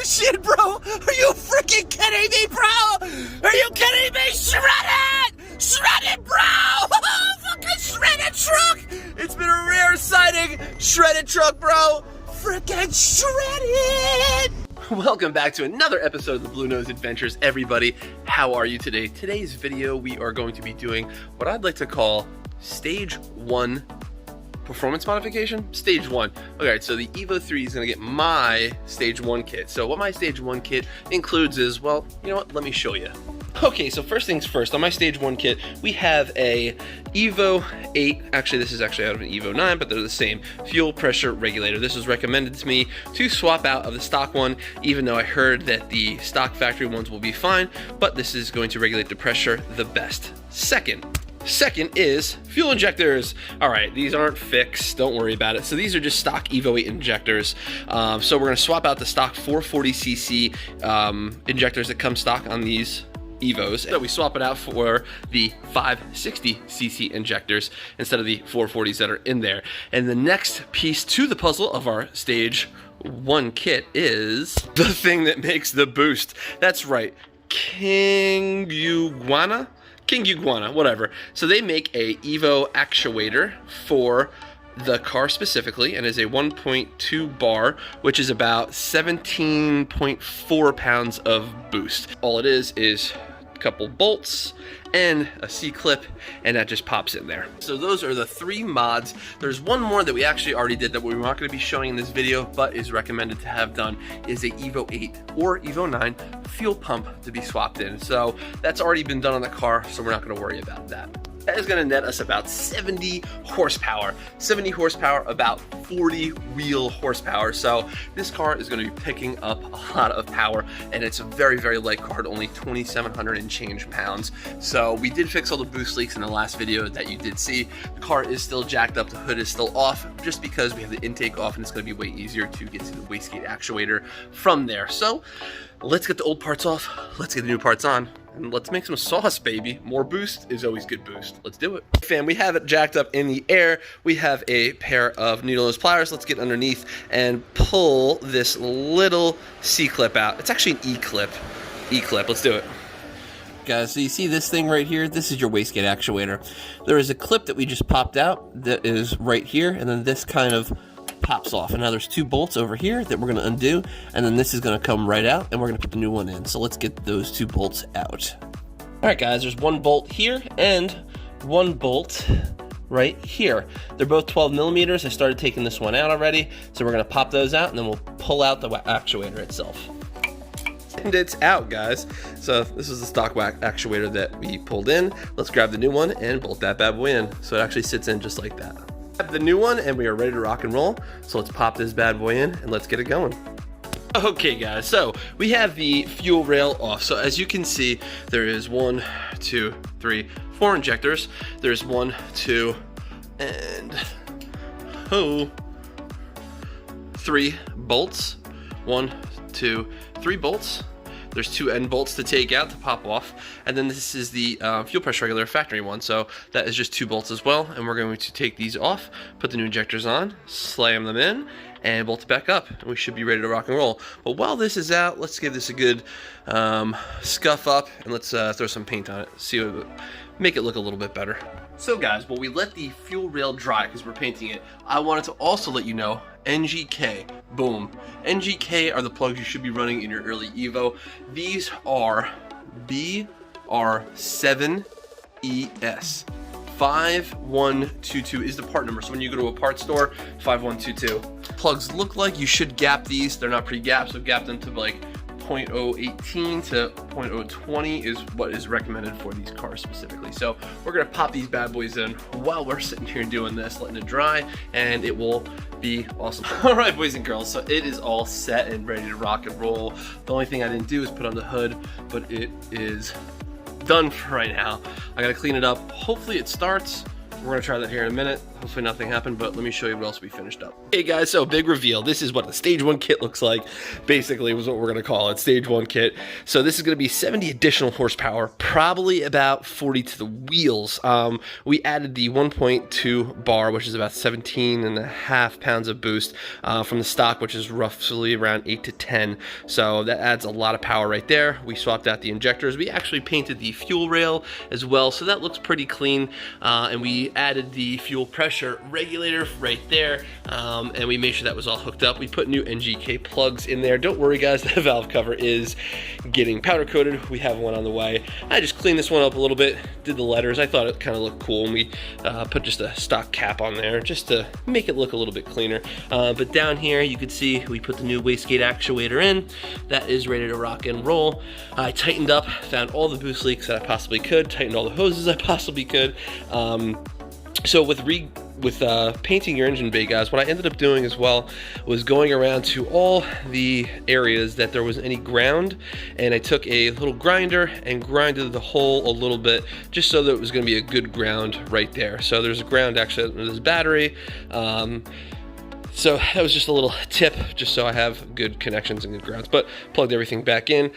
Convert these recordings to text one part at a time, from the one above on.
shit, bro! Are you freaking kidding me, bro? Are you kidding me? Shredded! Shredded, bro! Fucking shredded truck! It's been a rare sighting. Shredded truck, bro. Freaking shredded! Welcome back to another episode of the Bluenose Adventures, everybody. How are you today? Today's video, we are going to be doing what I'd like to call Stage 1 performance modification. Stage 1. Okay, so the Evo 3 is going to get my Stage 1 kit. So what my Stage 1 kit includes is, well, you know what? Let me show you. Okay, so first things first, on my Stage 1 kit, we have a Evo 8, actually this is actually out of an Evo 9, but they're the same, fuel pressure regulator. This was recommended to me to swap out of the stock one, even though I heard that the stock factory ones will be fine, but this is going to regulate the pressure the best. Second is fuel injectors. All right, these aren't fixed, don't worry about it. So these are just stock Evo 8 injectors. So we're gonna swap out the stock 440cc injectors that come stock on these Evos. So we swap it out for the 560cc injectors instead of the 440s that are in there. And the next piece to the puzzle of our Stage 1 kit is the thing that makes the boost. That's right, Kinugawa, whatever. So they make a Evo actuator for the car specifically, and is a 1.2 bar, which is about 17.4 pounds of boost. All it is a couple bolts and a C-clip, and that just pops in there. So those are the 3 mods. There's one more that we actually already did that we're not going to be showing in this video, but is recommended to have done, is a Evo 8 or Evo 9 fuel pump to be swapped in. So that's already been done on the car, so we're not going to worry about that. That is going to net us about 70 horsepower. 70 horsepower, about 40 wheel horsepower. So this car is going to be picking up a lot of power, and it's a very, very light car, only 2,700 and change pounds. So we did fix all the boost leaks in the last video that you did see. The car is still jacked up, the hood is still off, just because we have the intake off, and it's going to be way easier to get to the wastegate actuator from there. So let's get the old parts off, let's get the new parts on, and let's make some sauce, baby. More boost is always good boost. Let's do it. Fam, we have it jacked up in the air. We have a pair of needle nose pliers. Let's get underneath and pull this little C-clip out. It's actually an E-clip. E-clip, let's do it. Guys, so you see this thing right here? This is your wastegate actuator. There is a clip that we just popped out that is right here, and then this kind of pops off, and now there's 2 bolts over here that we're going to undo, and then this is going to come right out, and we're going to put the new one in. So let's get those 2 bolts out. All right, guys, there's 1 bolt here and 1 bolt right here. They're both 12 millimeters. I started taking this one out already, so we're going to pop those out, and then we'll pull out the actuator itself. And it's out, guys. So this is the stock actuator that we pulled in. Let's grab the new one and bolt that bad boy in, so it actually sits in just like that. Have the new one, and we are ready to rock and roll. So let's pop this bad boy in and let's get it going. Okay, guys, so we have the fuel rail off. So as you can see, there is 1, 2, 3, 4 injectors. There's 1, 2, and 3 bolts. 1, 2, 3 bolts. There's 2 end bolts to take out to pop off, and then this is the fuel pressure regulator factory one, so that is just 2 bolts as well, and we're going to take these off, put the new injectors on, slam them in, and bolt it back up, and we should be ready to rock and roll. But while this is out, let's give this a good scuff up, and let's throw some paint on it, see what make it look a little bit better. So guys, while we let the fuel rail dry because we're painting it, I wanted to also let you know, NGK, boom. NGK are the plugs you should be running in your early Evo. These are BR7ES. 5122 is the part number. So when you go to a parts store, 5122. Plugs look like you should gap these. They're not pre-gapped, so gap them to like 0.018 to 0.020 is what is recommended for these cars specifically. So we're gonna pop these bad boys in while we're sitting here doing this, letting it dry, and it will be awesome. All right, boys and girls, so it is all set and ready to rock and roll. The only thing I didn't do is put on the hood, but it is done for right now. I gotta clean it up. Hopefully it starts. We're gonna try that here in a minute. Hopefully nothing happened, but let me show you what else we finished up. Hey guys, so big reveal. This is what the Stage 1 kit looks like. Basically was what we're gonna call it, Stage 1 kit. So this is gonna be 70 additional horsepower, probably about 40 to the wheels. We added the 1.2 bar, which is about 17.5 pounds of boost from the stock, which is roughly around 8 to 10. So that adds a lot of power right there. We swapped out the injectors. We actually painted the fuel rail as well, so that looks pretty clean. And we added the fuel pressure regulator right there, and we made sure that was all hooked up. We put new NGK plugs in there. Don't worry guys, the valve cover is getting powder coated. We have one on the way. I just cleaned this one up a little bit, did the letters. I thought it kind of looked cool, and we put just a stock cap on there just to make it look a little bit cleaner. But down here you can see we put the new Wastegate actuator in. That is ready to rock and roll. I tightened up, found all the boost leaks that I possibly could, tightened all the hoses I possibly could. So with painting your engine bay, guys, what I ended up doing as well was going around to all the areas that there was any ground, and I took a little grinder and grinded the hole a little bit just so that it was going to be a good ground right there. So there's a ground actually under this battery. So that was just a little tip, just so I have good connections and good grounds. But plugged everything back in,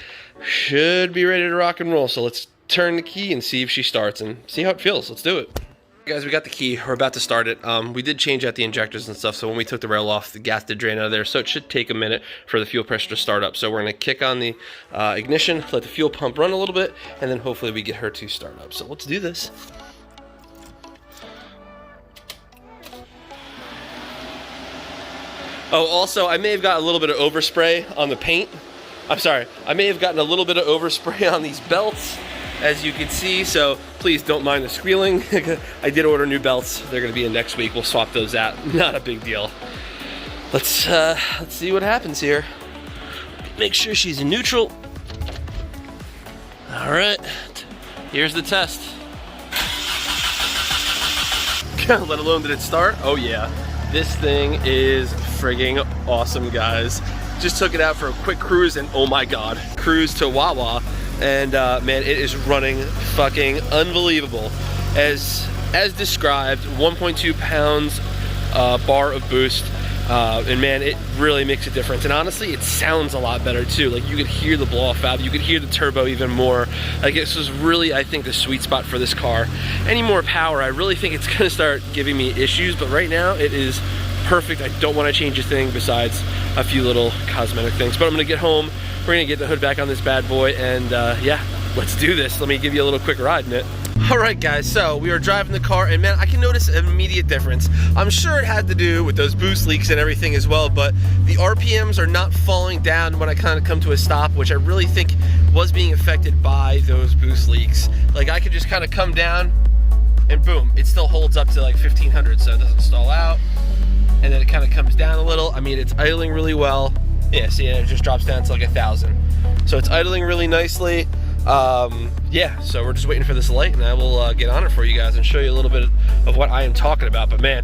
should be ready to rock and roll. So let's turn the key and see if she starts and see how it feels. Let's do it. Guys, we got the key. We're about to start it. We did change out the injectors and stuff, so when we took the rail off, the gas did drain out of there, so it should take a minute for the fuel pressure to start up. So we're going to kick on the ignition, let the fuel pump run a little bit, and then hopefully we get her to start up. So let's do this. Oh, also, I may have got a little bit of overspray on the paint. I'm sorry, I may have gotten a little bit of overspray on these belts, as you can see, so please don't mind the squealing. I did order new belts. They're gonna be in next week. We'll swap those out. Not a big deal. Let's see what happens here. Make sure she's in neutral. All right, here's the test. Let alone did it start? Oh yeah, this thing is frigging awesome, guys. Just took it out for a quick cruise, and oh my God, cruise to Wawa. And man, it is running fucking unbelievable. As described, 1.2 pounds bar of boost, and man, it really makes a difference. And honestly, it sounds a lot better too. Like, you could hear the blow-off valve, you could hear the turbo even more. Like, this was really, I think, the sweet spot for this car. Any more power, I really think it's gonna start giving me issues, but right now it is perfect. I don't want to change a thing besides a few little cosmetic things. But I'm gonna get home, we're gonna get the hood back on this bad boy, and yeah, let's do this. Let me give you a little quick ride in it. All right, guys, so we are driving the car, and man, I can notice an immediate difference. I'm sure it had to do with those boost leaks and everything as well, but the RPMs are not falling down when I kind of come to a stop, which I really think was being affected by those boost leaks. Like, I could just kind of come down, and boom, it still holds up to like 1500, so it doesn't stall out. And then it kind of comes down a little. I mean, it's idling really well. Yeah, see, it just drops down to like 1,000. So it's idling really nicely. Yeah, so we're just waiting for this light, and I will get on it for you guys and show you a little bit of what I am talking about. But man,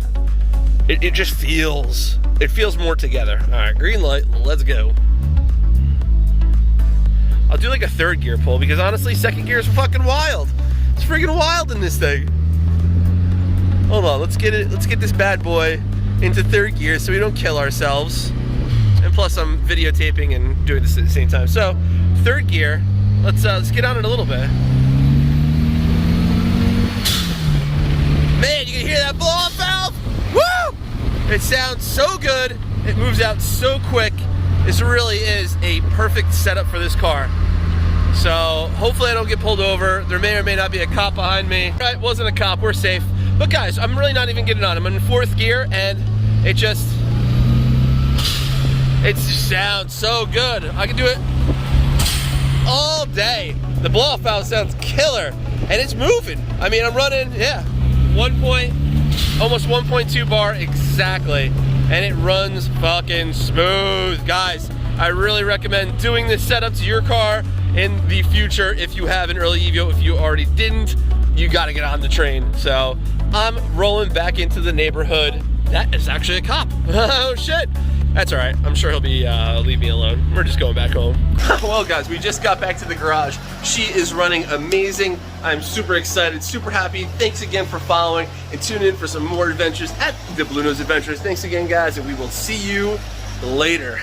it just feels, it feels more together. All right, green light, let's go. I'll do like a third gear pull, because honestly, second gear is fucking wild. It's freaking wild in this thing. Hold on, let's get this bad boy into third gear so we don't kill ourselves. And plus I'm videotaping and doing this at the same time. So third gear, let's get on it a little bit. Man, you can hear that blow-off valve? Woo! It sounds so good. It moves out so quick. This really is a perfect setup for this car. So hopefully I don't get pulled over. There may or may not be a cop behind me. All right, wasn't a cop, we're safe. But guys, I'm really not even getting on. I'm in fourth gear, and it just sounds so good. I can do it all day. The blow-off valve sounds killer, and it's moving. I mean, I'm running, yeah, almost 1.2 bar exactly, and it runs fucking smooth. Guys, I really recommend doing this setup to your car in the future if you have an early Evo. If you already didn't, you gotta get on the train. So I'm rolling back into the neighborhood. That is actually a cop. Oh shit. That's all right. I'm sure he'll be leave me alone. We're just going back home. Well, guys, we just got back to the garage. She is running amazing. I'm super excited, super happy. Thanks again for following, and tune in for some more adventures at the Bluenose Adventures. Thanks again, guys, and we will see you later.